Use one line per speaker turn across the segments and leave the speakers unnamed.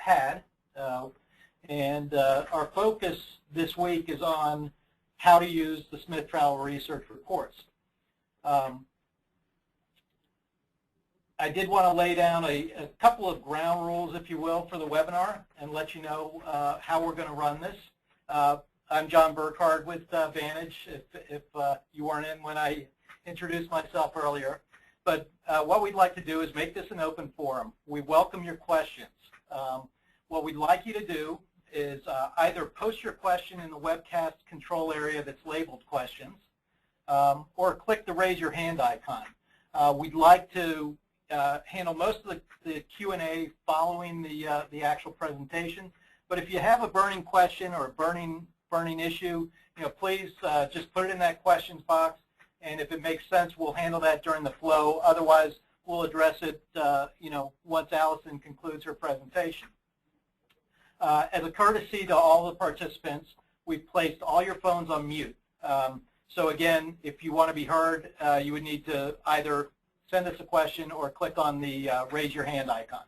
had. Our focus this week is on how to use the Smith Travel Research reports. I did want to lay down a couple of ground rules, if you will, for the webinar and let you know how we're going to run this. I'm John Burkhardt with Vantage, if you weren't in when I introduced myself earlier. But what we'd like to do is make this an open forum. We welcome your questions. What we'd like you to do is either post your question in the webcast control area that's labeled questions, or click the raise your hand icon. We'd like to handle most of the Q&A following the actual presentation. But if you have a burning question or a burning issue, please just put it in that questions box. And if it makes sense, we'll handle that during the flow. Otherwise, we'll address it, once Allison concludes her presentation. As a courtesy to all the participants, we've placed all your phones on mute. So again, if you want to be heard, you would need to either send us a question or click on the raise your hand icon.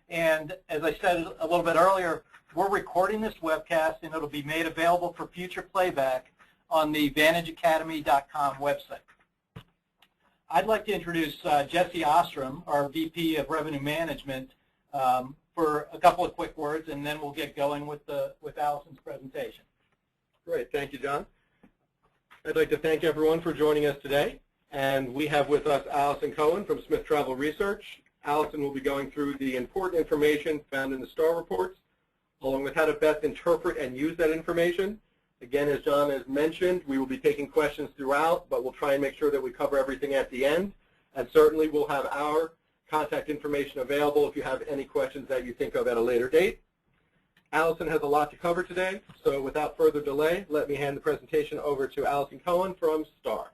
And as I said a little bit earlier, we're recording this webcast and it'll be made available for future playback on the VantageAcademy.com website. I'd like to introduce Jesse Ostrom, our VP of Revenue Management, for a couple of quick words, and then we'll get going with Allison's presentation.
Great, thank you, John. I'd like to thank everyone for joining us today. And we have with us Allison Cowan from Smith Travel Research. Allison will be going through the important information found in the STAR reports, along with how to best interpret and use that information. Again, as John has mentioned, we will be taking questions throughout, but we'll try and make sure that we cover everything at the end. And certainly we'll have our contact information available if you have any questions that you think of at a later date. Allison has a lot to cover today, so without further delay, let me hand the presentation over to Allison Cowan from STAR.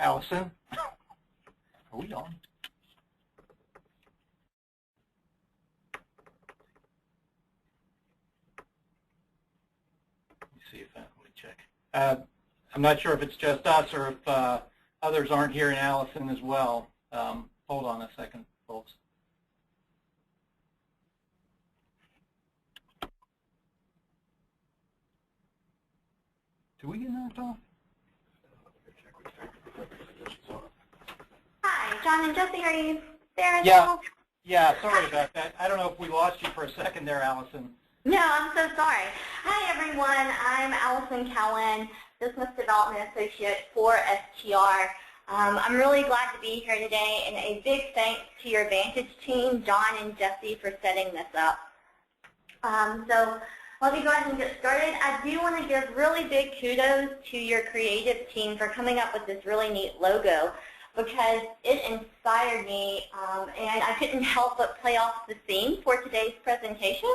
Allison, are we on? Let me see if let me check. I'm not sure if it's just us or if others aren't hearing Allison as well. Hold on a second, folks. Do we get knocked off?
Hi, John and Jesse, are you there as well?
Yeah, sorry about that. I don't know if we lost you for a second there, Allison.
No, I'm so sorry. Hi, everyone. I'm Allison Cowan, Business Development Associate for STR. I'm really glad to be here today, and a big thanks to your Vantage team, John and Jesse, for setting this up. So let me go ahead and get started. I do want to give really big kudos to your creative team for coming up with this really neat logo, because it inspired me, and I couldn't help but play off the theme for today's presentation.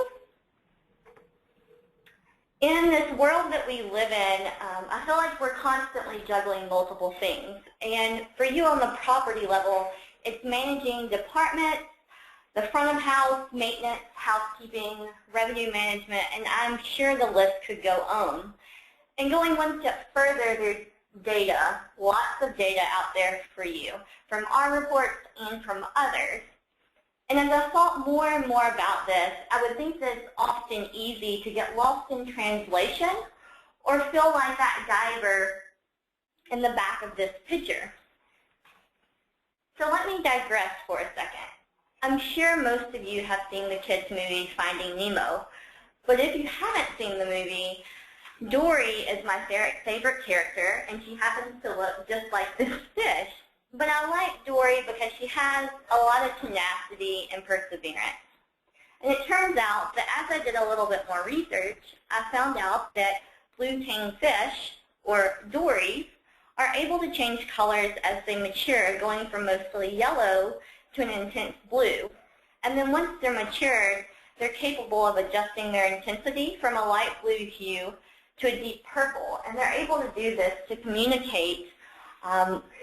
In this world that we live in, I feel like we're constantly juggling multiple things. And for you on the property level, it's managing departments, the front of house, maintenance, housekeeping, revenue management, and I'm sure the list could go on. And going one step further, there's data, lots of data out there for you, from our reports and from others. And as I thought more and more about this, I would think that it's often easy to get lost in translation or feel like that diver in the back of this picture. So let me digress for a second. I'm sure most of you have seen the kids' movie Finding Nemo, but if you haven't seen the movie, Dory is my favorite character, and she happens to look just like this fish. But I like Dory because she has a lot of tenacity and perseverance. And it turns out that as I did a little bit more research, I found out that blue-tang fish, or dories, are able to change colors as they mature, going from mostly yellow to an intense blue. And then once they're matured, they're capable of adjusting their intensity from a light blue hue to a deep purple. And they're able to do this to communicate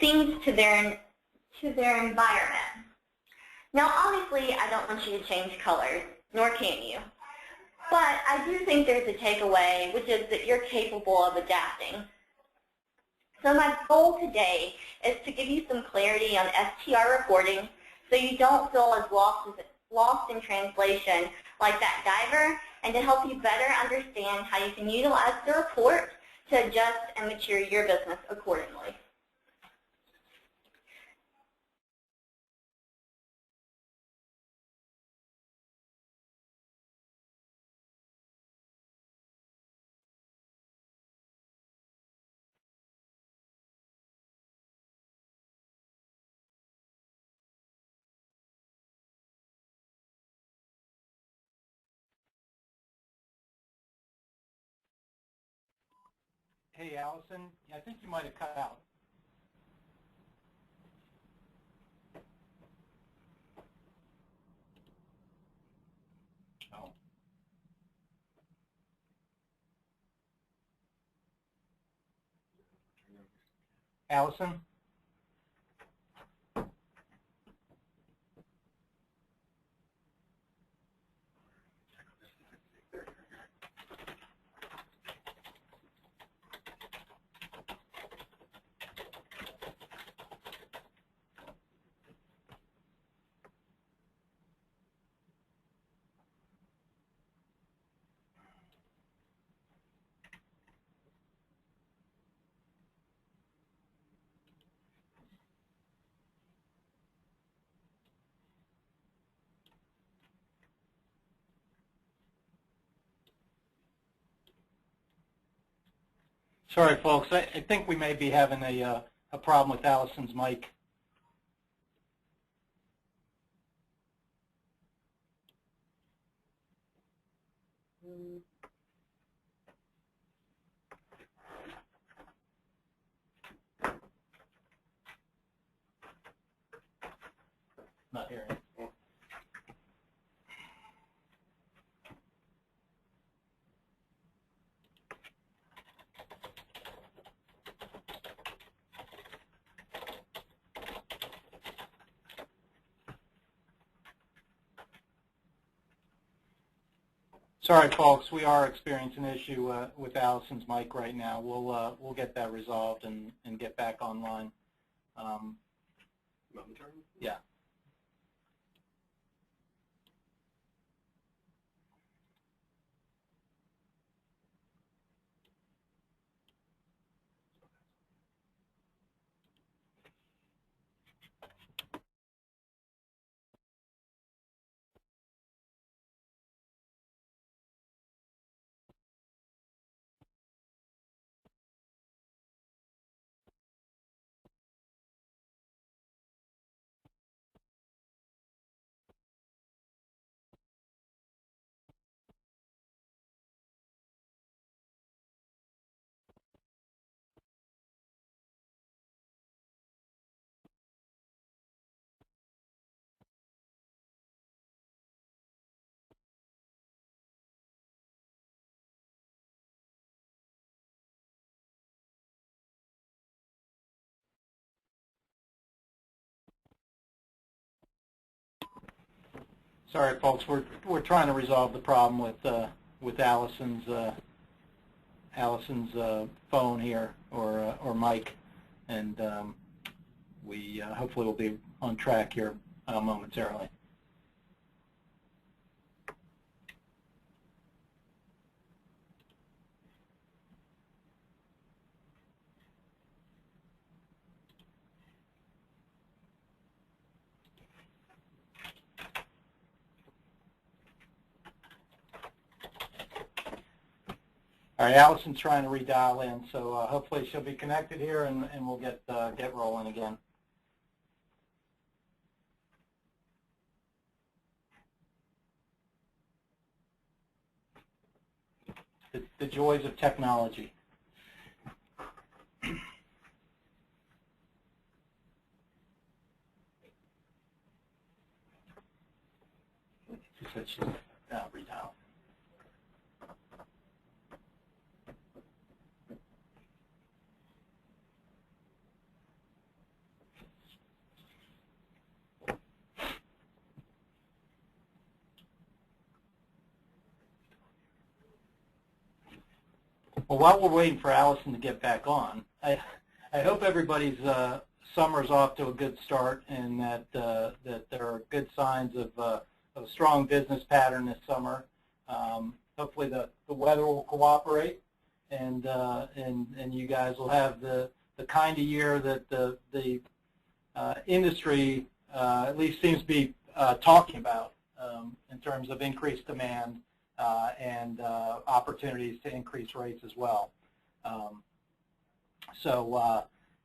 things to their environment. Now, obviously, I don't want you to change colors, nor can you. But I do think there's a takeaway, which is that you're capable of adapting. So my goal today is to give you some clarity on STR reporting so you don't feel as lost in translation like that diver, and to help you better understand how you can utilize the report to adjust and mature your business accordingly.
Hey, Allison, I think you might have cut out. Oh. Allison? Sorry, folks. I think we may be having a problem with Allison's mic. Not hearing. Sorry, folks. We are experiencing an issue with Allison's mic right now. We'll get that resolved and get back online. Yeah. Sorry, folks. We're trying to resolve the problem with Allison's phone here or mic, and we hopefully will be on track here momentarily. All right, Allison's trying to redial in, so hopefully she'll be connected here, and we'll get rolling again. The joys of technology. She said she's redialed. Well, while we're waiting for Allison to get back on, I hope everybody's summer's off to a good start, and that there are good signs of a strong business pattern this summer. Hopefully the weather will cooperate, and you guys will have the kind of year that the industry at least seems to be talking about in terms of increased demand and opportunities to increase rates as well.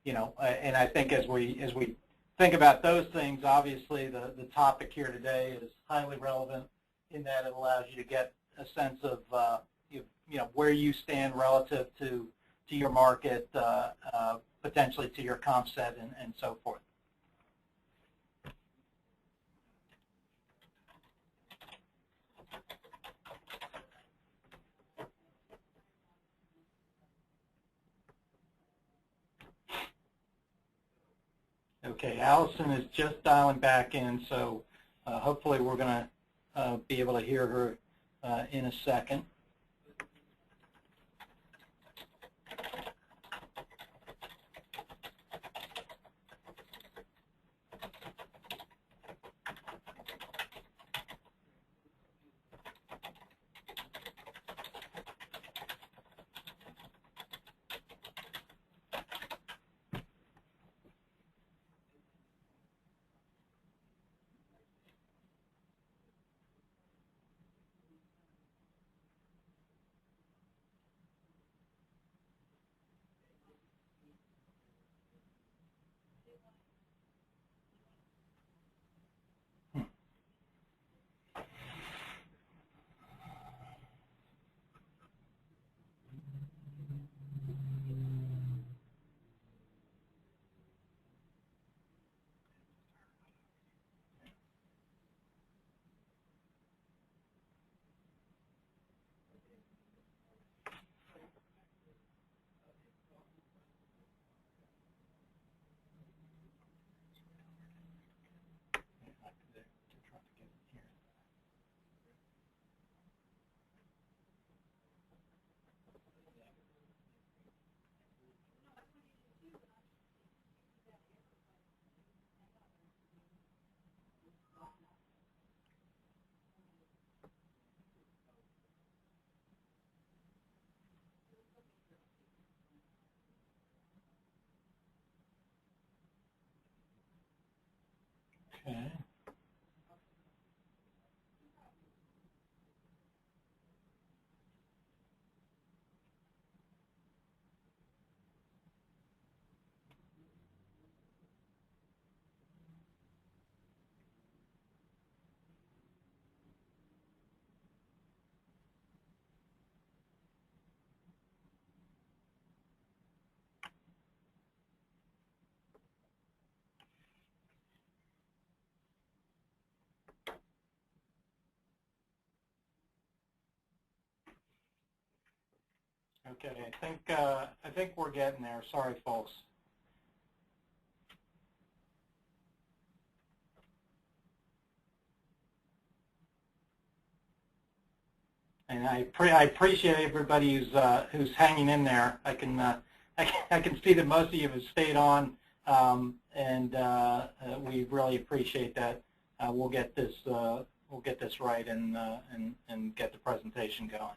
You know, and I think as we think about those things, obviously the topic here today is highly relevant in that it allows you to get a sense of you know, where you stand relative to your market, potentially to your comp set, and so forth. Okay, Allison is just dialing back in, so hopefully we're going to be able to hear her in a second. Okay. Okay, I think we're getting there. Sorry, folks. And I appreciate everybody who's hanging in there. I can see that most of you have stayed on, and we really appreciate that. We'll get this right and get the presentation going.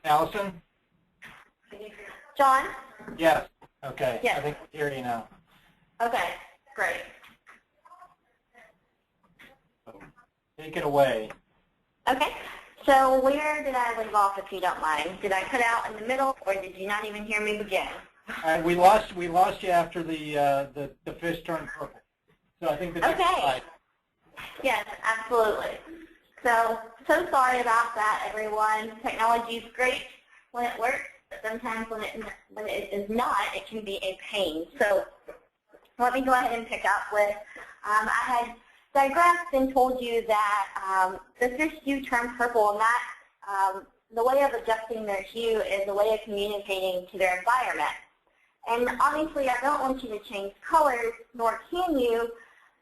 Allison?
John?
Yes. Okay.
Yes.
I think I hear you now.
Okay, great.
Take it away.
Okay, so where did I leave off, if you don't mind? Did I cut out in the middle, or did you not even hear me begin?
We lost you after the fish turned purple. So I think the next slide.
Yes, absolutely. So sorry about that, everyone. Technology is great when it works, but sometimes when it is not, it can be a pain. So let me go ahead and pick up with, I had digressed and told you that the fish do turn purple, and that the way of adjusting their hue is a way of communicating to their environment. And obviously, I don't want you to change colors, nor can you,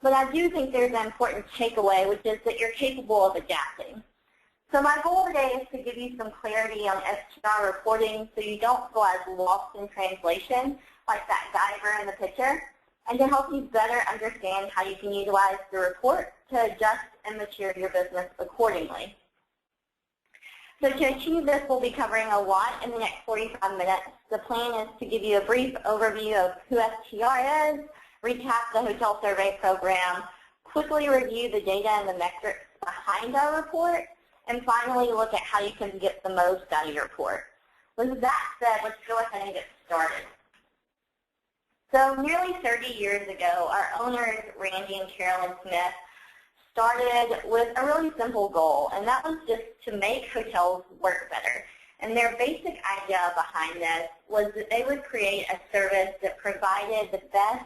but I do think there's an important takeaway, which is that you're capable of adapting. So my goal today is to give you some clarity on STR reporting so you don't feel as lost in translation like that diver in the picture, and to help you better understand how you can utilize the report to adjust and mature your business accordingly. So to achieve this, we'll be covering a lot in the next 45 minutes. The plan is to give you a brief overview of who STR is, recap the hotel survey program, quickly review the data and the metrics behind our report, and finally look at how you can get the most out of your report. With that said, let's go ahead and get started. So nearly 30 years ago, our owners, Randy and Carolyn Smith, started with a really simple goal, and that was just to make hotels work better. And their basic idea behind this was that they would create a service that provided the best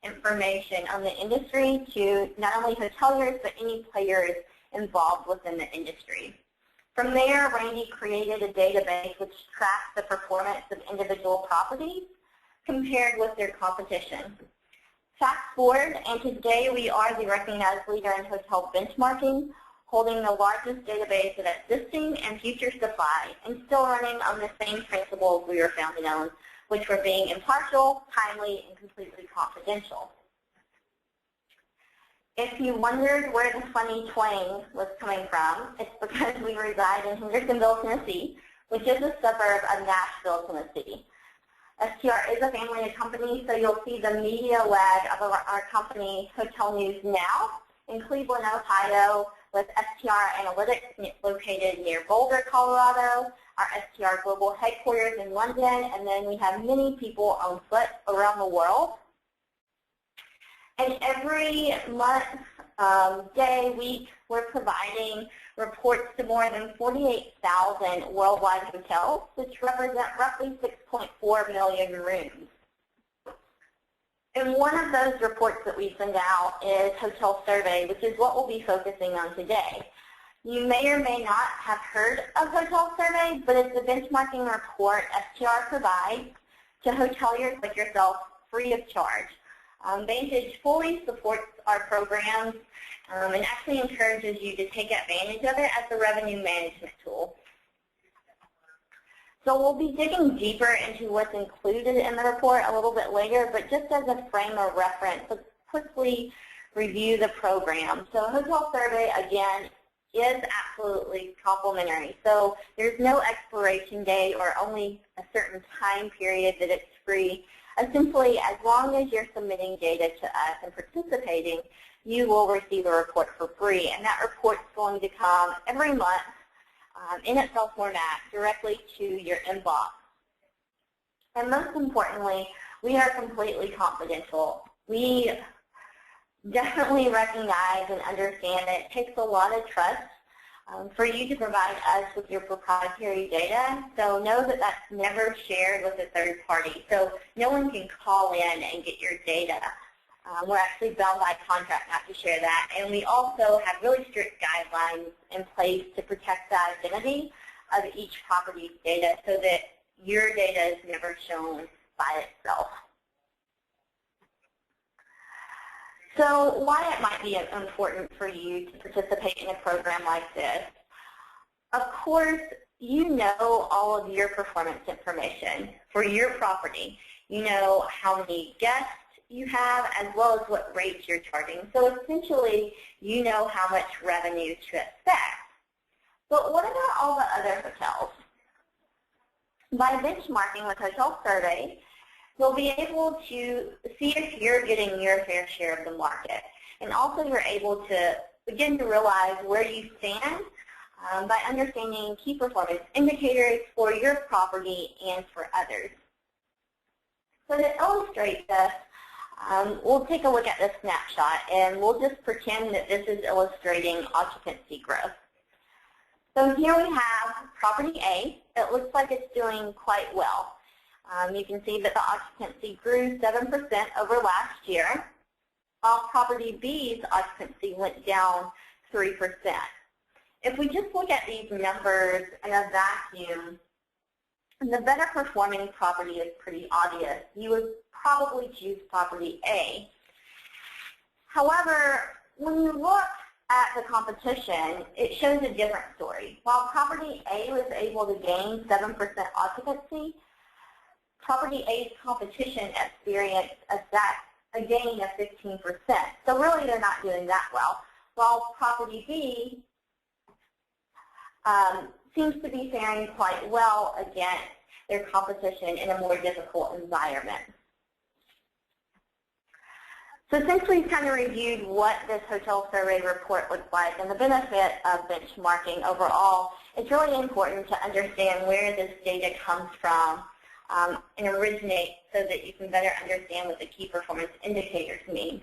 information on the industry to not only hoteliers, but any players involved within the industry. From there, Randy created a database which tracks the performance of individual properties compared with their competition. Fast forward, and today we are the recognized leader in hotel benchmarking, holding the largest database of existing and future supply, and still running on the same principles we were founded on, which were being impartial, timely, and completely confidential. If you wondered where the funny twang was coming from, it's because we reside in Hendersonville, Tennessee, which is a suburb of Nashville, Tennessee. STR is a family company, so you'll see the media leg of our company, Hotel News Now, in Cleveland, Ohio, with STR Analytics located near Boulder, Colorado, our STR global headquarters in London, and then we have many people on foot around the world. And every month, day, week, we're providing reports to more than 48,000 worldwide hotels, which represent roughly 6.4 million rooms. And one of those reports that we send out is Hotel Survey, which is what we'll be focusing on today. You may or may not have heard of Hotel Survey, but it's a benchmarking report STR provides to hoteliers like yourself free of charge. Vantage fully supports our programs and actually encourages you to take advantage of it as a revenue management tool. So we'll be digging deeper into what's included in the report a little bit later, but just as a frame of reference, let's quickly review the program. So Hotel Survey, again, is absolutely complimentary. So there's no expiration date or only a certain time period that it's free. Essentially, as long as you're submitting data to us and participating, you will receive a report for free. And that report's going to come every month in Excel format directly to your inbox. And most importantly, we are completely confidential. We definitely recognize and understand that it takes a lot of trust for you to provide us with your proprietary data. So know that that's never shared with a third party. So no one can call in and get your data. We're actually bound by contract not to share that. And we also have really strict guidelines in place to protect the identity of each property's data so that your data is never shown by itself. So why it might be important for you to participate in a program like this. Of course, you know all of your performance information for your property. You know how many guests you have as well as what rates you're charging. So essentially, you know how much revenue to expect. But what about all the other hotels? By benchmarking with hotel surveys, you'll be able to see if you're getting your fair share of the market. And also you're able to begin to realize where you stand by understanding key performance indicators for your property and for others. So to illustrate this, we'll take a look at this snapshot, and we'll just pretend that this is illustrating occupancy growth. So here we have property A. It looks like it's doing quite well. You can see that the occupancy grew 7% over last year, while property B's occupancy went down 3%. If we just look at these numbers in a vacuum, the better performing property is pretty obvious. You would probably choose property A. However, when you look at the competition, it shows a different story. While property A was able to gain 7% occupancy, property A's competition experienced a gain of 15%. So really they're not doing that well. While property B seems to be faring quite well against their competition in a more difficult environment. So since we've kind of reviewed what this hotel survey report looks like and the benefit of benchmarking overall, it's really important to understand where this data comes from and originates so that you can better understand what the key performance indicators mean.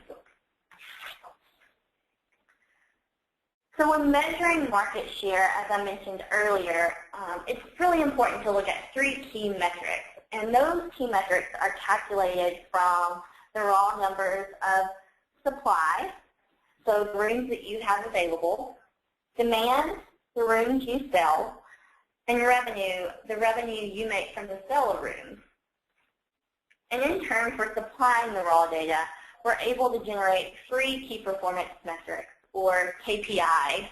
So when measuring market share, as I mentioned earlier, it's really important to look at 3 key metrics. And those key metrics are calculated from the raw numbers of supply, so the rooms that you have available, demand, the rooms you sell, and revenue, the revenue you make from the sale of rooms. And in turn, for supplying the raw data, we're able to generate 3 key performance metrics, or KPIs,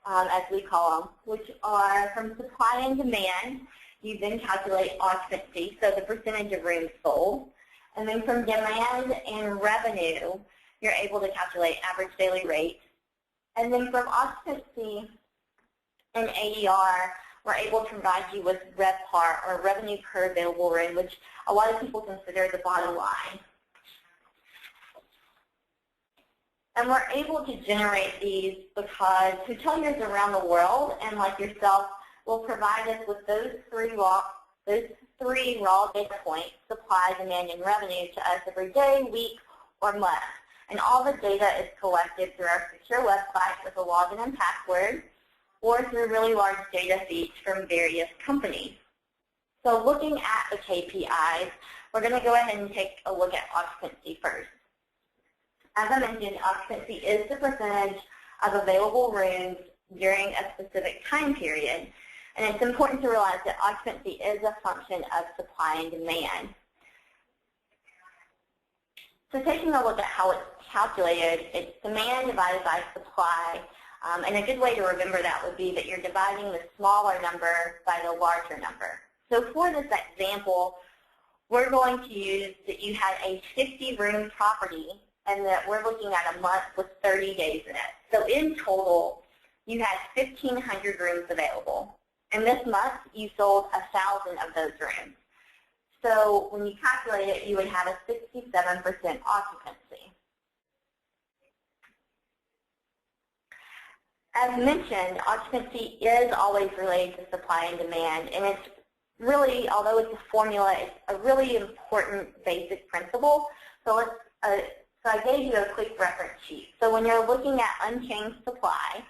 as we call them, which are from supply and demand. You then calculate occupancy, so the percentage of rooms sold. And then from demand and revenue, you're able to calculate average daily rate. And then from occupancy and ADR, we're able to provide you with RevPAR, or revenue per available room, which a lot of people consider the bottom line. And we're able to generate these because hoteliers around the world, and like yourself, will provide us with those three raw data points, supply, demand, and revenue, to us every day, week, or month. And all the data is collected through our secure website with a login and password, or through really large data feeds from various companies. So looking at the KPIs, we're going to go ahead and take a look at occupancy first. As I mentioned, occupancy is the percentage of available rooms during a specific time period. And it's important to realize that occupancy is a function of supply and demand. So taking a look at how it's calculated, it's demand divided by supply. And a good way to remember that would be that you're dividing the smaller number by the larger number. So for this example, we're going to use that you had a 50-room property and that we're looking at a month with 30 days in it. So in total, you had 1,500 rooms available. And this month, you sold 1,000 of those rooms. So when you calculate it, you would have a 67% occupancy. As mentioned, occupancy is always related to supply and demand, and it's really, although it's a formula, it's a really important basic principle. So I gave you a quick reference sheet. So when you're looking at unchanged supply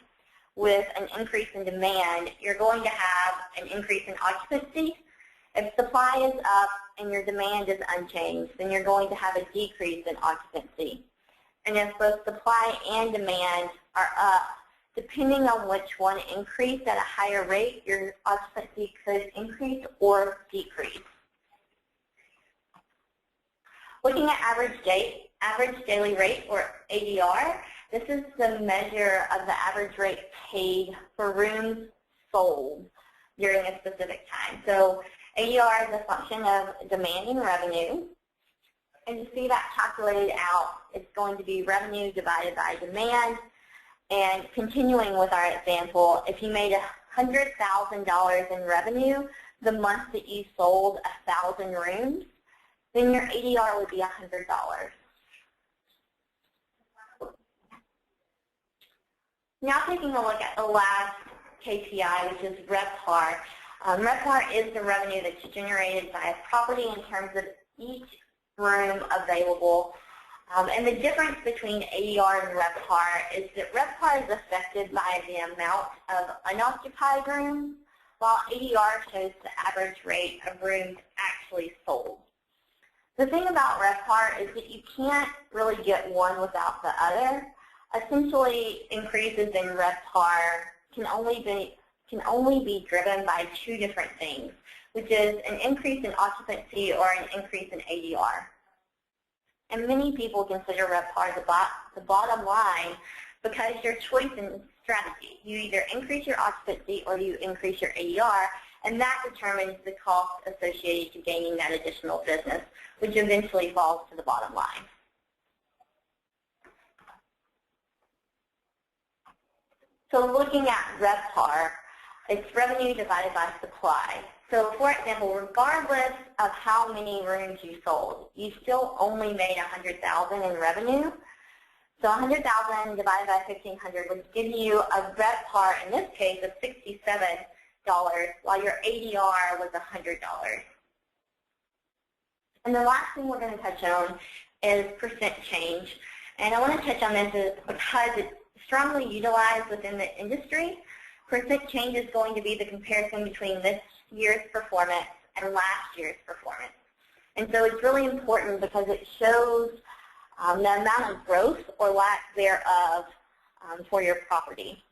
with an increase in demand, you're going to have an increase in occupancy. If supply is up and your demand is unchanged, then you're going to have a decrease in occupancy. And if both supply and demand are up, depending on which one increased at a higher rate, your occupancy could increase or decrease. Looking at average daily rate, or ADR, this is the measure of the average rate paid for rooms sold during a specific time. So ADR is a function of demand and revenue. And to see that calculated out, it's going to be revenue divided by demand. And continuing with our example, if you made $100,000 in revenue the month that you sold 1,000 rooms, then your ADR would be $100. Now taking a look at the last KPI, which is RevPAR. RevPAR is the revenue that's generated by a property in terms of each room available. And the difference between ADR and RevPAR is that RevPAR is affected by the amount of unoccupied rooms, while ADR shows the average rate of rooms actually sold. The thing about RevPAR is that you can't really get one without the other. Essentially, increases in RevPAR can only be driven by two different things, which is an increase in occupancy or an increase in ADR. And many people consider RevPAR the bottom line because your choice in strategy. You either increase your occupancy or you increase your ADR, and that determines the cost associated to gaining that additional business, which eventually falls to the bottom line. So looking at RevPAR, it's revenue divided by supply. So for example, regardless of how many rooms you sold, you still only made $100,000 in revenue. So $100,000 divided by 1,500 would give you a RevPAR, in this case, of $67, while your ADR was $100. And the last thing we're going to touch on is percent change. And I want to touch on this because it's strongly utilized within the industry. Percent change is going to be the comparison between this year's performance and last year's performance. And so it's really important because it shows the amount of growth or lack thereof for your property.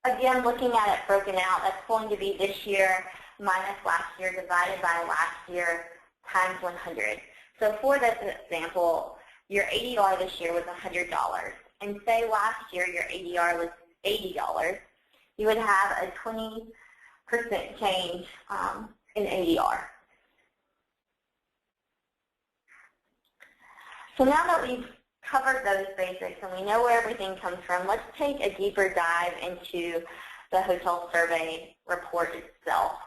Again, looking at it broken out, that's going to be this year minus last year divided by last year times 100. So for this example, your ADR this year was $100. And say last year your ADR was $80, you would have a 20% change in ADR. So now that we've covered those basics and we know where everything comes from, let's take a deeper dive into the hotel survey report itself.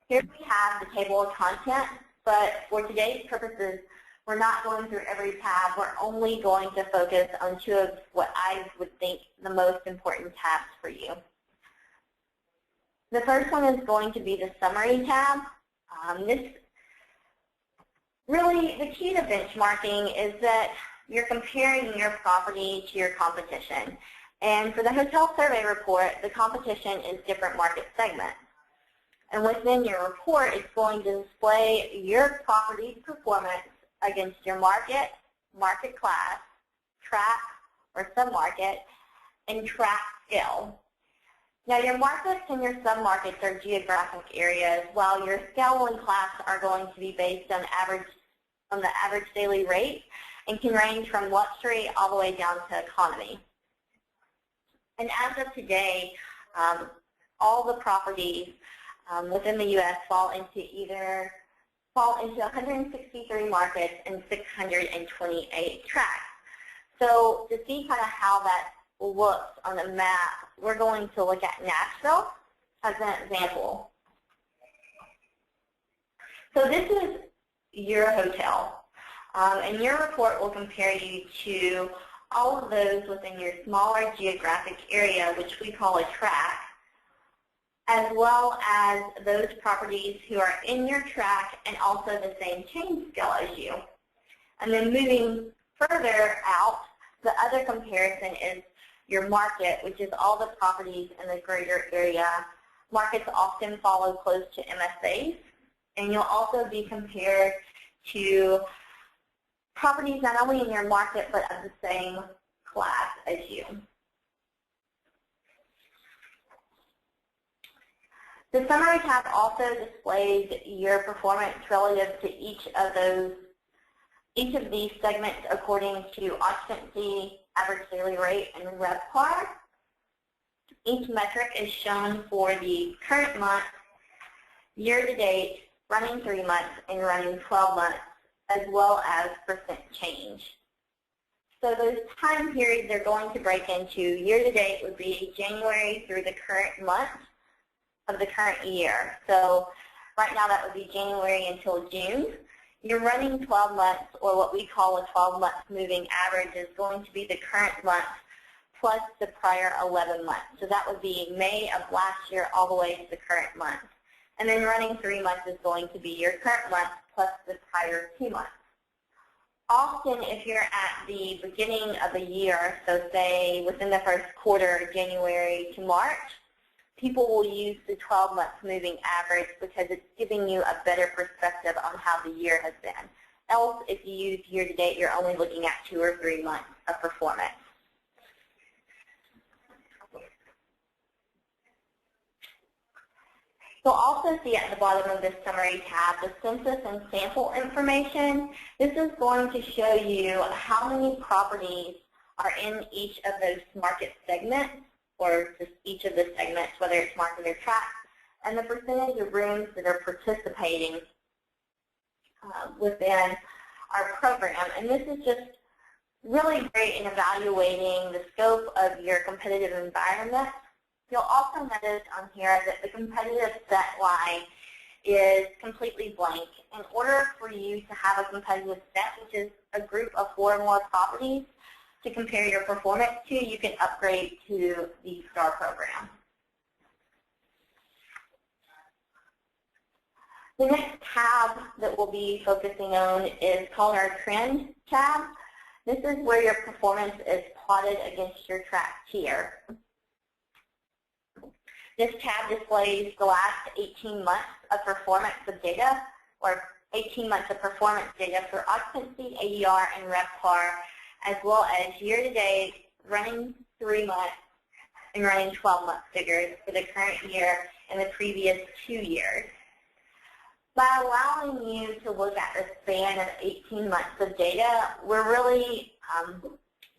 Here we have the table of contents, but for today's purposes, we're not going through every tab. We're only going to focus on two of what I would think the most important tabs for you. The first one is going to be the summary tab. Really, the key to benchmarking is that you're comparing your property to your competition. And for the hotel survey report, the competition is different market segments. And within your report, it's going to display your property's performance against your market, market class, track or submarket, and track scale. Now your markets and your submarkets are geographic areas, while your scale and class are going to be based on the average daily rate and can range from luxury all the way down to economy. And as of today, all the properties within the U.S. fall into 163 markets and 628 tracks. So to see kind of how that looks on the map, we're going to look at Nashville as an example. So this is your hotel, and your report will compare you to all of those within your smaller geographic area, which we call a track, as well as those properties who are in your track and also the same chain scale as you. And then moving further out, the other comparison is your market, which is all the properties in the greater area. Markets often follow close to MSAs, and you'll also be compared to properties not only in your market but of the same class as you. The summary tab also displays your performance relative to each of these segments according to occupancy, average daily rate, and RevPAR. Each metric is shown for the current month, year to date, running 3 months, and running 12 months, as well as percent change. So those time periods are going to break into year-to-date would be January through the current month of the current year. So right now that would be January until June. You're running 12 months, or what we call a 12-month moving average, is going to be the current month plus the prior 11 months. So that would be May of last year all the way to the current month. And then running 3 months is going to be your current month plus the prior 2 months. Often if you're at the beginning of a year, so say within the first quarter, January to March, people will use the 12-month moving average because it's giving you a better perspective on how the year has been. Else, if you use year-to-date, you're only looking at 2 or 3 months of performance. You'll also see at the bottom of this summary tab the census and sample information. This is going to show you how many properties are in each of those market segments, or just each of the segments, whether it's market or tract, and the percentage of rooms that are participating within our program. And this is just really great in evaluating the scope of your competitive environment. You'll also notice on here that the competitive set line is completely blank. In order for you to have a competitive set, which is a group of 4 or more properties to compare your performance to, you can upgrade to the STAR program. The next tab that we'll be focusing on is called our Trend tab. This is where your performance is plotted against your tract tier. This tab displays the last 18 months of performance of data, or 18 months of performance data for occupancy, ADR, and RevPAR, as well as year-to-date, running 3 months, and running 12-month figures for the current year and the previous 2 years. By allowing you to look at the span of 18 months of data, we're really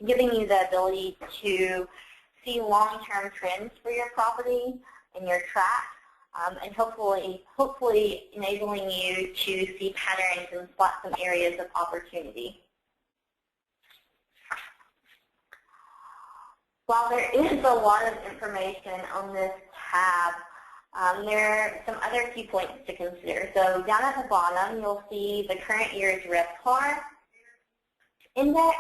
giving you the ability to see long-term trends for your property and your tract, and hopefully enabling you to see patterns and spot some areas of opportunity. While there is a lot of information on this tab, there are some other key points to consider. So down at the bottom, you'll see the current year's RevPAR index.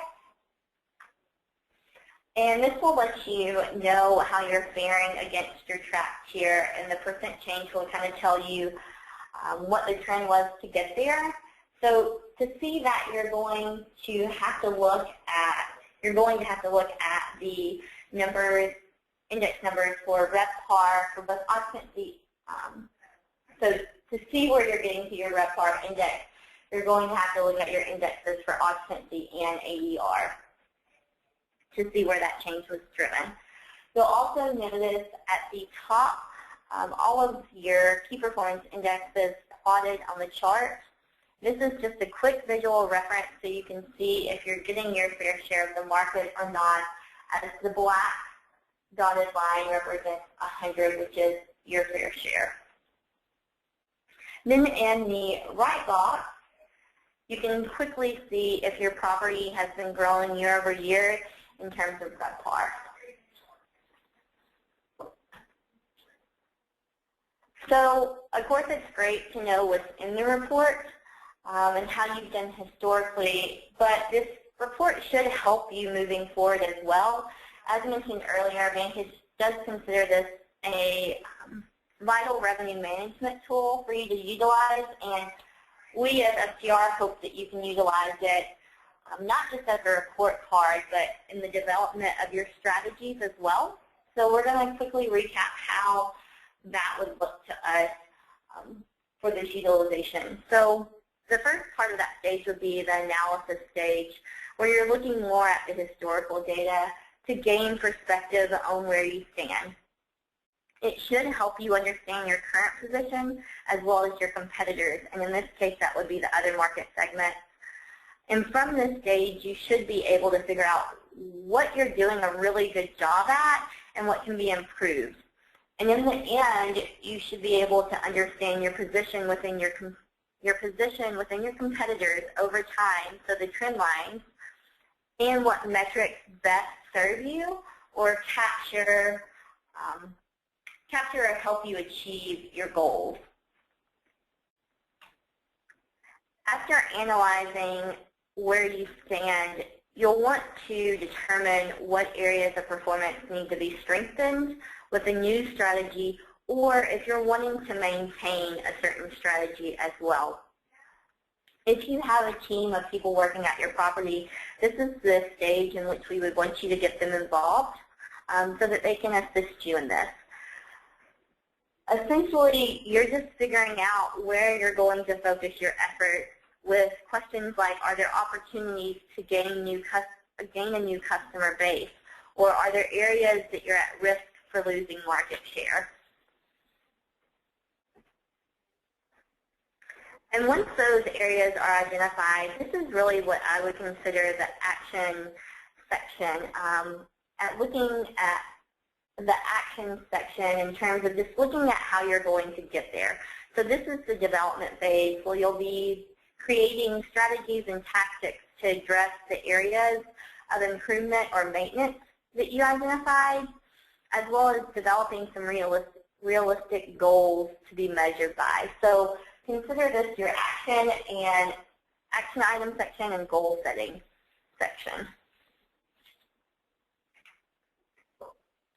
And this will let you know how you're faring against your tract tier, and the percent change will kind of tell you what the trend was to get there. So to see that, you're going to have to look at the numbers, index numbers for RevPAR for both occupancy. So to see where you're getting to your RevPAR index, you're going to have to look at your indexes for occupancy and ADR to see where that change was driven. You'll also notice at the top all of your key performance indexes plotted on the chart. This is just a quick visual reference so you can see if you're getting your fair share of the market or not, as the black dotted line represents 100, which is your fair share. Then in the right box, you can quickly see if your property has been growing year over year in terms of RevPAR. So, of course, it's great to know what's in the report and how you've done historically, but this report should help you moving forward as well. As mentioned earlier, Vantage does consider this a vital revenue management tool for you to utilize, and we as STR hope that you can utilize it not just as a report card, but in the development of your strategies as well. So we're going to quickly recap how that would look to us for this utilization. So the first part of that stage would be the analysis stage, where you're looking more at the historical data to gain perspective on where you stand. It should help you understand your current position as well as your competitors, and in this case that would be the other market segment. And from this stage, you should be able to figure out what you're doing a really good job at and what can be improved. And in the end, you should be able to understand your position within your competitors over time, so the trend lines, understand what metrics best serve you or capture or help you achieve your goals. After analyzing where you stand, you'll want to determine what areas of performance need to be strengthened with a new strategy, or if you're wanting to maintain a certain strategy as well. If you have a team of people working at your property, this is the stage in which we would want you to get them involved so that they can assist you in this. Essentially, you're just figuring out where you're going to focus your efforts with questions like, are there opportunities to gain a new customer base, or are there areas that you're at risk for losing market share? And once those areas are identified, this is really what I would consider the action section. At looking at the action section in terms of just looking at how you're going to get there. So this is the development phase where you'll be creating strategies and tactics to address the areas of improvement or maintenance that you identified, as well as developing some realistic goals to be measured by. So consider this your action item section and goal setting section.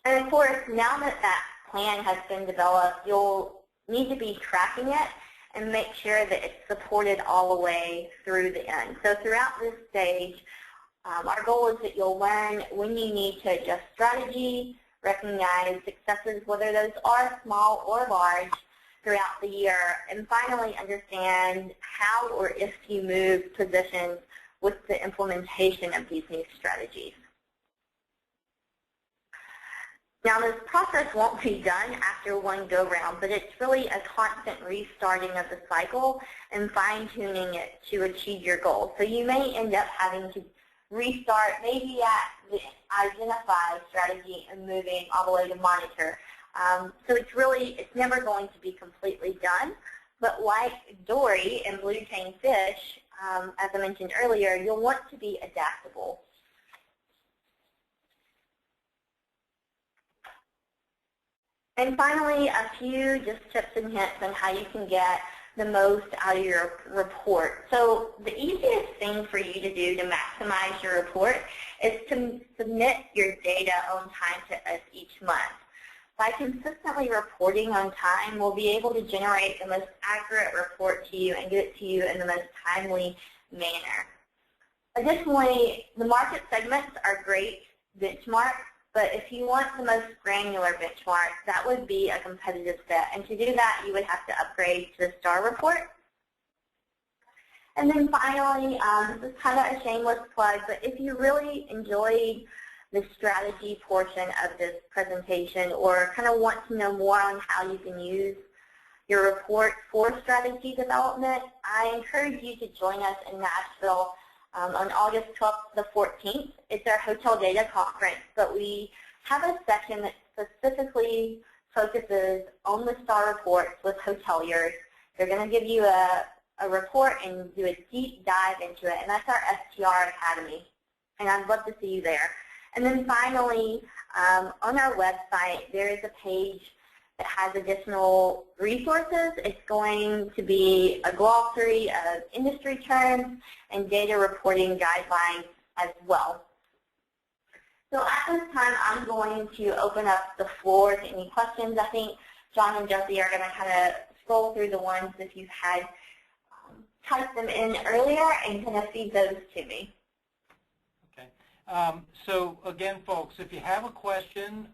And of course, now that that plan has been developed, you'll need to be tracking it and make sure that it's supported all the way through the end. So throughout this stage, our goal is that you'll learn when you need to adjust strategy, recognize successes, whether those are small or large, throughout the year, and finally understand how or if you move positions with the implementation of these new strategies. Now, this process won't be done after one go-round, but it's really a constant restarting of the cycle and fine-tuning it to achieve your goal. So you may end up having to restart maybe at the identify strategy and moving all the way to monitor. So it's never going to be completely done, but like dory and blue chain fish, as I mentioned earlier, you'll want to be adaptable. And finally, a few just tips and hints on how you can get the most out of your report. So the easiest thing for you to do to maximize your report is to submit your data on time to us each month. By consistently reporting on time, we'll be able to generate the most accurate report to you and get it to you in the most timely manner. Additionally, the market segments are great benchmarks, but if you want the most granular benchmark, that would be a competitive set. And to do that, you would have to upgrade to the STAR report. And then finally, this is kind of a shameless plug, but if you really enjoyed the strategy portion of this presentation or kind of want to know more on how you can use your report for strategy development, I encourage you to join us in Nashville on August 12th to the 14th. It's our hotel data conference, but we have a section that specifically focuses on the STAR reports with hoteliers. They're going to give you a report and do a deep dive into it, and that's our STR Academy, and I'd love to see you there. And then finally, on our website, there is a page that has additional resources. It's going to be a glossary of industry terms and data reporting guidelines as well. So at this time, I'm going to open up the floor to any questions. I think John and Jesse are going to kind of scroll through the ones if you've had typed them in earlier and kind of feed those to me.
So again, folks, if you have a question,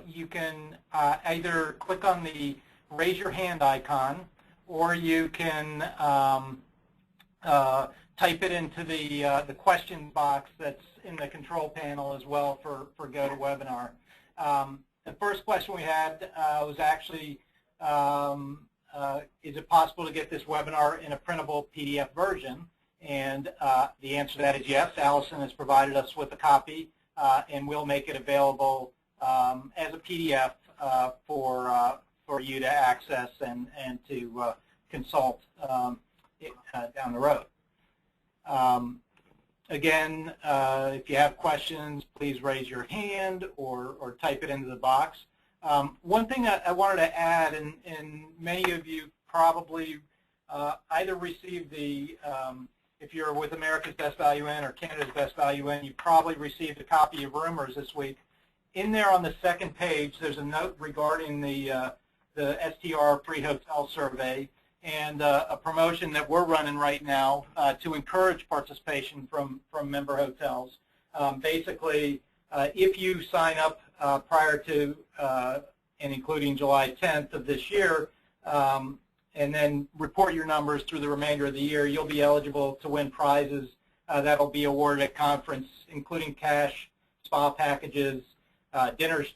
you can either click on the raise your hand icon, or you can type it into the question box that's in the control panel as well for GoToWebinar. The first question we had was actually, is it possible to get this webinar in a printable PDF version? And the answer to that is yes. Allison has provided us with a copy, and we'll make it available as a PDF for you to access and to consult down the road. Again, if you have questions, please raise your hand or type it into the box. One thing that I wanted to add, and many of you probably either received the, if you're with America's Best Value In or Canada's Best Value In, you probably received a copy of Rumors this week. In there on the second page, there's a note regarding the STR pre-hotel survey and a promotion that we're running right now to encourage participation from member hotels. Basically, if you sign up prior to and including July 10th of this year, and then report your numbers through the remainder of the year, you'll be eligible to win prizes that will be awarded at conference, including cash, spa packages, dinners,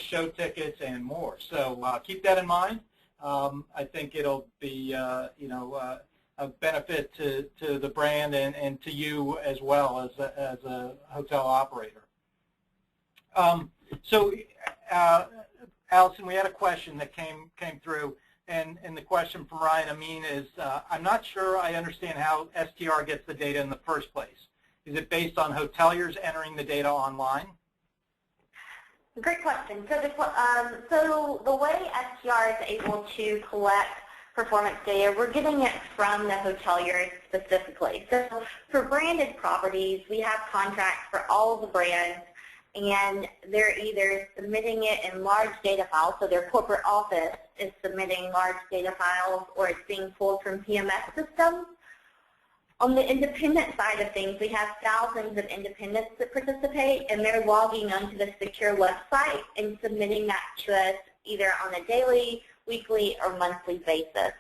show tickets, and more. So keep that in mind. I think it'll be, a benefit to the brand and to you as well as a hotel operator. Allison, we had a question that came through, and the question from Ryan Amin is, I'm not sure I understand how STR gets the data in the first place. Is it based on hoteliers entering the data online?
Great question. So the way STR is able to collect performance data, we're getting it from the hoteliers specifically. So for branded properties, we have contracts for all of the brands, and they're either submitting it in large data files, so their corporate office is submitting large data files, or it's being pulled from PMS systems. On the independent side of things, we have thousands of independents that participate, and they're logging onto the secure website and submitting that to us either on a daily, weekly, or monthly basis.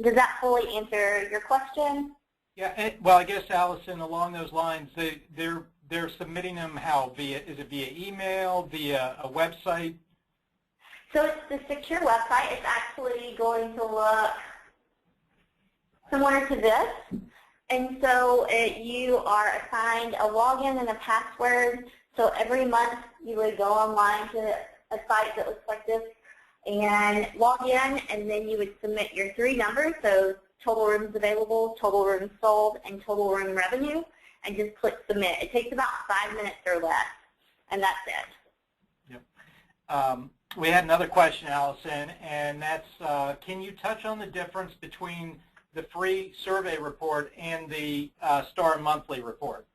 Does that fully answer your question?
Yeah. Well, I guess, Allison, along those lines, they're submitting them how? Is it via email, via a website?
So it's the secure website. It's actually going to look similar to this, and so you are assigned a login and a password. So every month you would go online to a site that looks like this and log in, and then you would submit your three numbers, so total rooms available, total rooms sold, and total room revenue, and just click submit. It takes about 5 minutes or less, and that's it.
Yep. We had another question, Allison, and that's, can you touch on the difference between the free survey report and the STAR monthly report?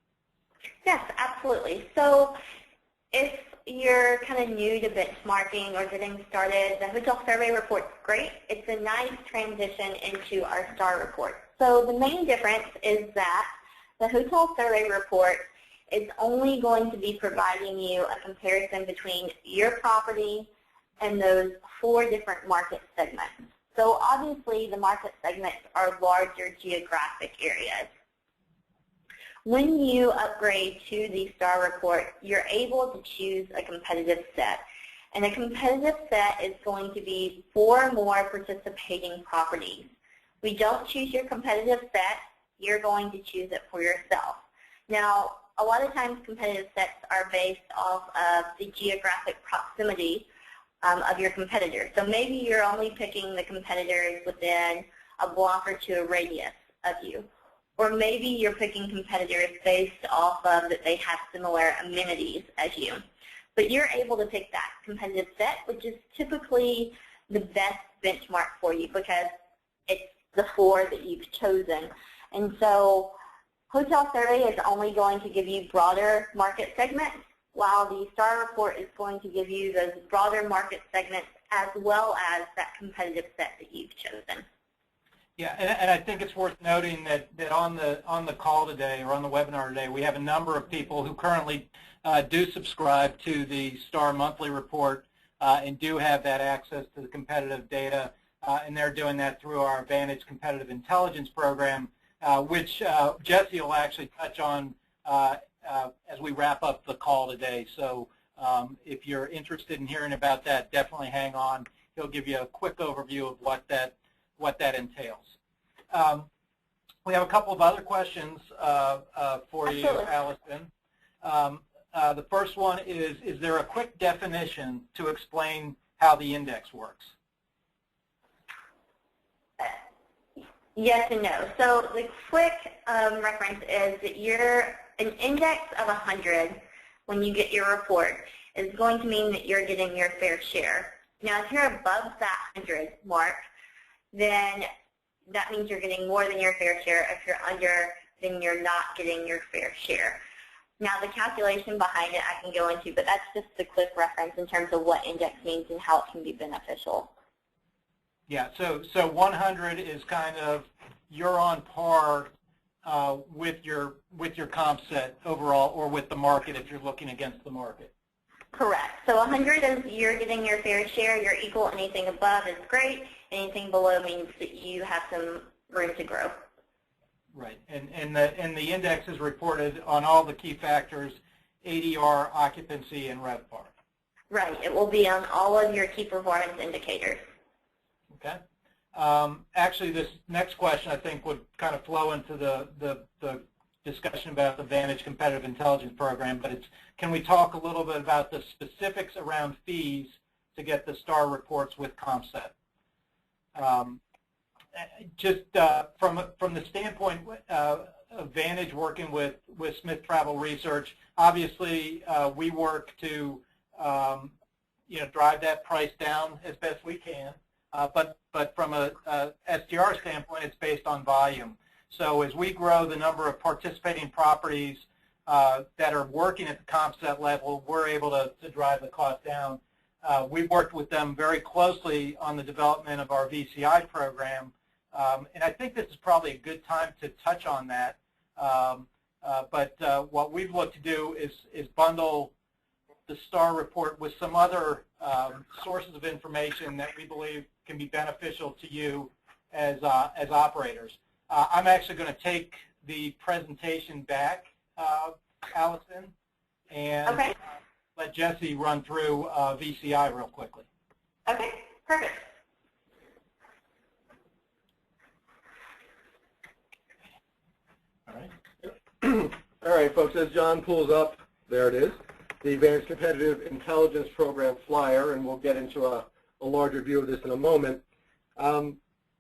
Yes, absolutely. So if you're kind of new to benchmarking or getting started, the hotel survey report is great. It's a nice transition into our STAR report. So the main difference is that the hotel survey report is only going to be providing you a comparison between your property and those 4 different market segments. So obviously the market segments are larger geographic areas. When you upgrade to the STAR report, you're able to choose a competitive set. And a competitive set is going to be 4 more participating properties. We don't choose your competitive set. You're going to choose it for yourself. Now, a lot of times competitive sets are based off of the geographic proximity of your competitors. So maybe you're only picking the competitors within a block or 2 radius of you. Or maybe you're picking competitors based off of that they have similar amenities as you. But you're able to pick that competitive set, which is typically the best benchmark for you because it's the 4 that you've chosen. And so hotel survey is only going to give you broader market segments, while the STAR report is going to give you those broader market segments as well as that competitive set that you've chosen.
Yeah, and I think it's worth noting that on the call today or on the webinar today, we have a number of people who currently do subscribe to the STAR monthly report and do have that access to the competitive data, and they're doing that through our Advantage Competitive Intelligence program, which Jesse will actually touch on as we wrap up the call today. So if you're interested in hearing about that, definitely hang on. He'll give you a quick overview of what that entails. We have a couple of other questions for you, Allison. The first one is there a quick definition to explain how the index works?
Yes and no. So the quick reference is that an index of 100 when you get your report is going to mean that you're getting your fair share. Now, if you're above that 100 mark, then that means you're getting more than your fair share. If you're under, then you're not getting your fair share. Now, the calculation behind it I can go into, but that's just the quick reference in terms of what index means and how it can be beneficial.
Yeah, so 100 is kind of you're on par with your comp set overall, or with the market if you're looking against the market.
Correct. So 100 is you're getting your fair share. You're equal. Anything above is great. Anything below means that you have some room to grow.
Right, and the index is reported on all the key factors: ADR, occupancy, and RevPAR.
Right. It will be on all of your key performance indicators.
Okay. Actually, this next question I think would kind of flow into the discussion about the Vantage Competitive Intelligence Program, but it's, can we talk a little bit about the specifics around fees to get the STAR reports with CompSet? Just from the standpoint of Vantage working with Smith Travel Research, obviously we work to drive that price down as best we can. But from a STR standpoint, it's based on volume. So as we grow the number of participating properties that are working at the CompSet level, we're able to drive the cost down. We've worked with them very closely on the development of our VCI program, and I think this is probably a good time to touch on that. But what we've looked to do is bundle the STAR report with some other sources of information that we believe can be beneficial to you as operators. I'm actually going to take the presentation back, Allison, and let Jesse run through VCI real quickly.
Okay, perfect.
All right.
All right, folks, as John pulls up, there it is, the Vantage Competitive Intelligence Program flyer, and we'll get into a larger view of this in a moment.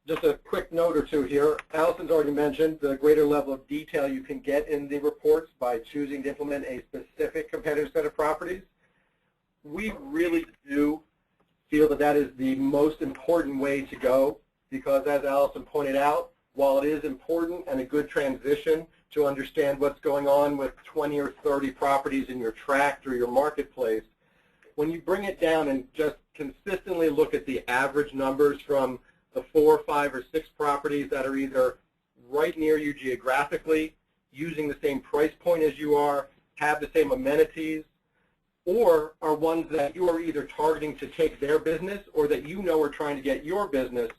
Just a quick note or two here. Allison's already mentioned the greater level of detail you can get in the reports by choosing to implement a specific competitive set of properties. We really do feel that that is the most important way to go because, as Allison pointed out, while it is important and a good transition to understand what's going on with 20 or 30 properties in your tract or your marketplace, when you bring it down and just consistently look at the average numbers from the 4, 5, or 6 properties that are either right near you geographically, using the same price point as you are, have the same amenities, or are ones that you are either targeting to take their business or that you know are trying to get your business,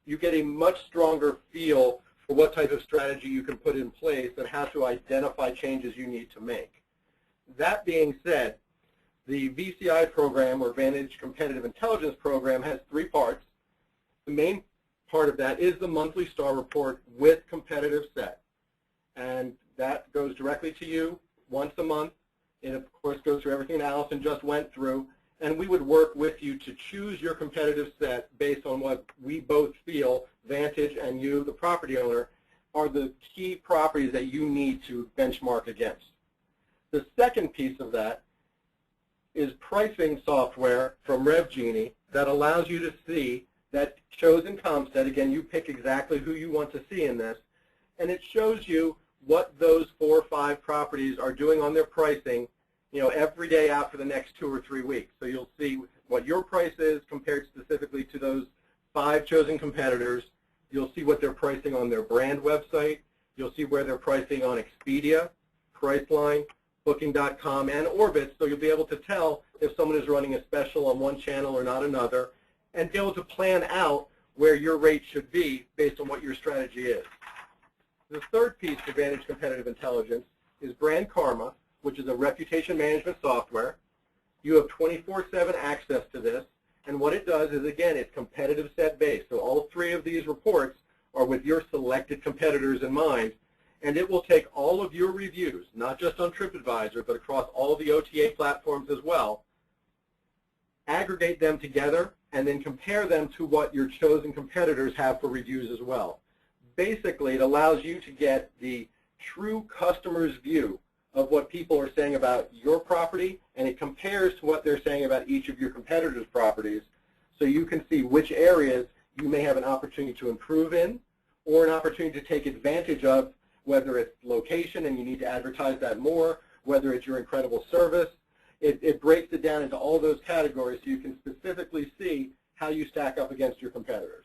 you get a much stronger feel for what type of strategy you can put in place and how to identify changes you need to make. That being said, the VCI program, or Vantage Competitive Intelligence Program, has 3 parts. The main part of that is the monthly STAR report with competitive set. And that goes directly to you once a month. It, of course, goes through everything Allison just went through. And we would work with you to choose your competitive set based on what we both feel, Vantage and you, the property owner, are the key properties that you need to benchmark against. The second piece of that is pricing software from RevGenie that allows you to see that shows in CompSet. Again, you pick exactly who you want to see in this, and it shows you what those 4 or 5 properties are doing on their pricing, every day out for the next 2 or 3 weeks. So you'll see what your price is compared specifically to those 5 chosen competitors. You'll see what they're pricing on their brand website. You'll see where they're pricing on Expedia, Priceline, Booking.com, and Orbit. So you'll be able to tell if someone is running a special on one channel or not another, and be able to plan out where your rate should be based on what your strategy is. The third piece of Vantage Competitive Intelligence is Brand Karma, which is a reputation management software. You have 24/7 access to this, and what it does is, again, it's competitive set based. So all 3 of these reports are with your selected competitors in mind, and it will take all of your reviews, not just on TripAdvisor, but across all the OTA platforms as well, aggregate them together, and then compare them to what your chosen competitors have for reviews as well. basically, it allows you to get the true customer's view of what people are saying about your property, and it compares to what they're saying about each of your competitors' properties, so you can see which areas you may have an opportunity to improve in, or an opportunity to take advantage of, whether it's location and you need to advertise that more, whether it's your incredible service. It breaks it down into all those categories so you can specifically see how you stack up against your competitors.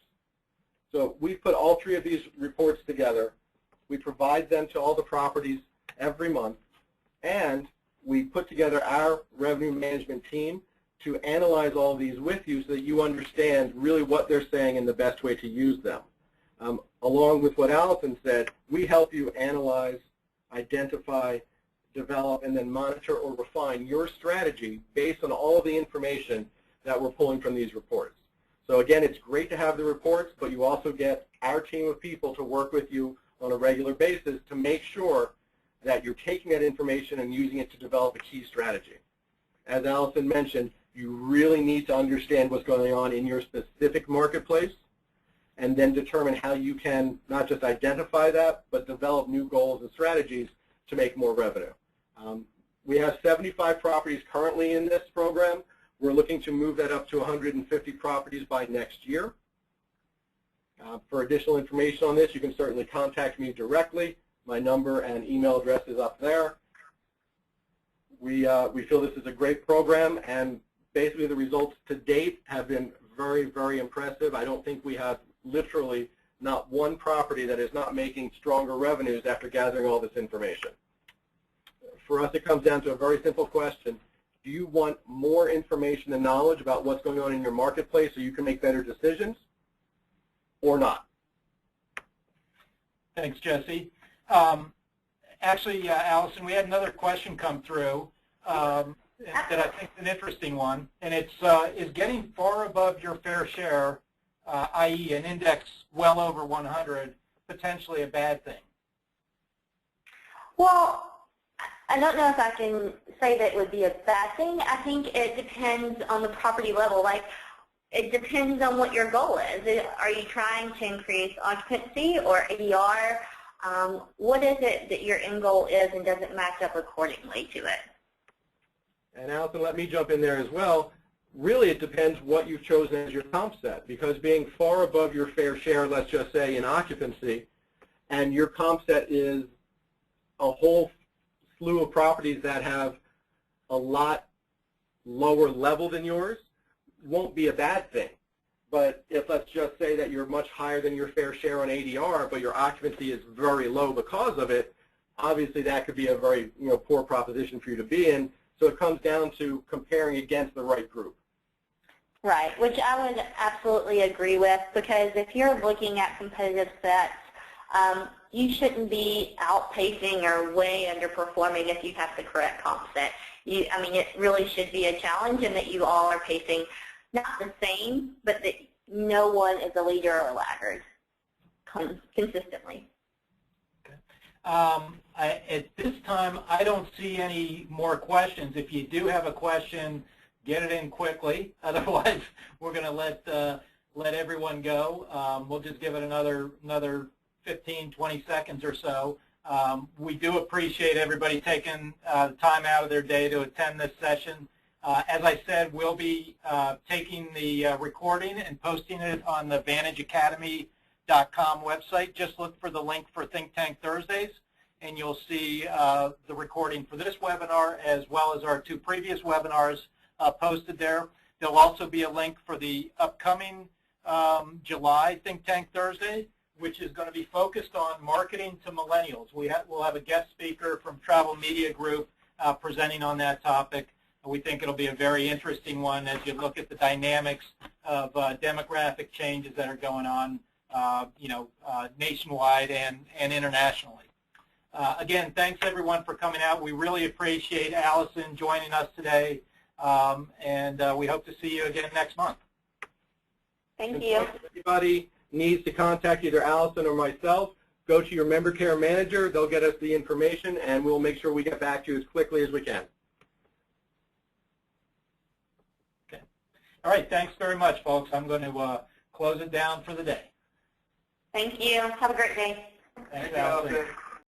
So we've put all three of these reports together. We provide them to all the properties every month, and we put together our revenue management team to analyze all of these with you so that you understand really what they're saying and the best way to use them. Along with what Allison said, we help you analyze, identify, develop, and then monitor or refine your strategy based on all of the information that we're pulling from these reports. So again, it's great to have the reports, but you also get our team of people to work with you on a regular basis to make sure that you're taking that information and using it to develop a key strategy. As Allison mentioned, you really need to understand what's going on in your specific marketplace and then determine how you can not just identify that, but develop new goals and strategies to make more revenue. We have 75 properties currently in this program. We're looking to move that up to 150 properties by next year. For additional information on this, you can certainly contact me directly. My number and email address is up there. We feel this is a great program, and basically the results to date have been very, very impressive. I don't think we have literally not one property that is not making stronger revenues after gathering all this information. For us, it comes down to a very simple question. Do you want more information and knowledge about what's going on in your marketplace so you can make better decisions, or not?
Thanks, Jesse. Actually, Allison, we had another question come through that I think is an interesting one, and it's is getting far above your fair share, i.e. an index well over 100, potentially a bad thing?
Well, I don't know if I can say that it would be a bad thing. I think it depends on the property level. Like, it depends on what your goal is. Are you trying to increase occupancy or ADR? What is it that your end goal is, and does it match up accordingly to it?
And Allison, let me jump in there as well. Really, it depends what you've chosen as your comp set, because being far above your fair share, let's just say in occupancy, and your comp set is a whole slew of properties that have a lot lower level than yours, won't be a bad thing. But if let's just say that you're much higher than your fair share on ADR, but your occupancy is very low because of it, obviously that could be a very poor proposition for you to be in. So it comes down to comparing against the right group.
Right, which I would absolutely agree with, because if you're looking at competitive sets, you shouldn't be outpacing or way underperforming if you have the correct comp set. I mean, it really should be a challenge, and that you all are pacing not the same, but that no one is a leader or a laggard consistently.
Okay. At this time, I don't see any more questions. If you do have a question, get it in quickly. Otherwise, we're going to let everyone go. We'll just give it another 15, 20 seconds or so. We do appreciate everybody taking time out of their day to attend this session. As I said, we'll be taking the recording and posting it on the VantageAcademy.com website. Just look for the link for Think Tank Thursdays, and you'll see the recording for this webinar as well as our two previous webinars posted there. There'll also be a link for the upcoming July Think Tank Thursday, which is going to be focused on marketing to millennials. We'll have a guest speaker from Travel Media Group presenting on that topic. We think it'll be a very interesting one as you look at the dynamics of demographic changes that are going on, nationwide and internationally. Again, thanks everyone for coming out. We really appreciate Allison joining us today, and we hope to see you again next month.
Thank you.
If anybody needs to contact either Allison or myself, go to your member care manager. They'll get us the information, and we'll make sure we get back to you as quickly as we can.
All right, thanks very much, folks. I'm going to close it down for the day.
Thank you. Have a great day.
Thanks, Allison.
Allison.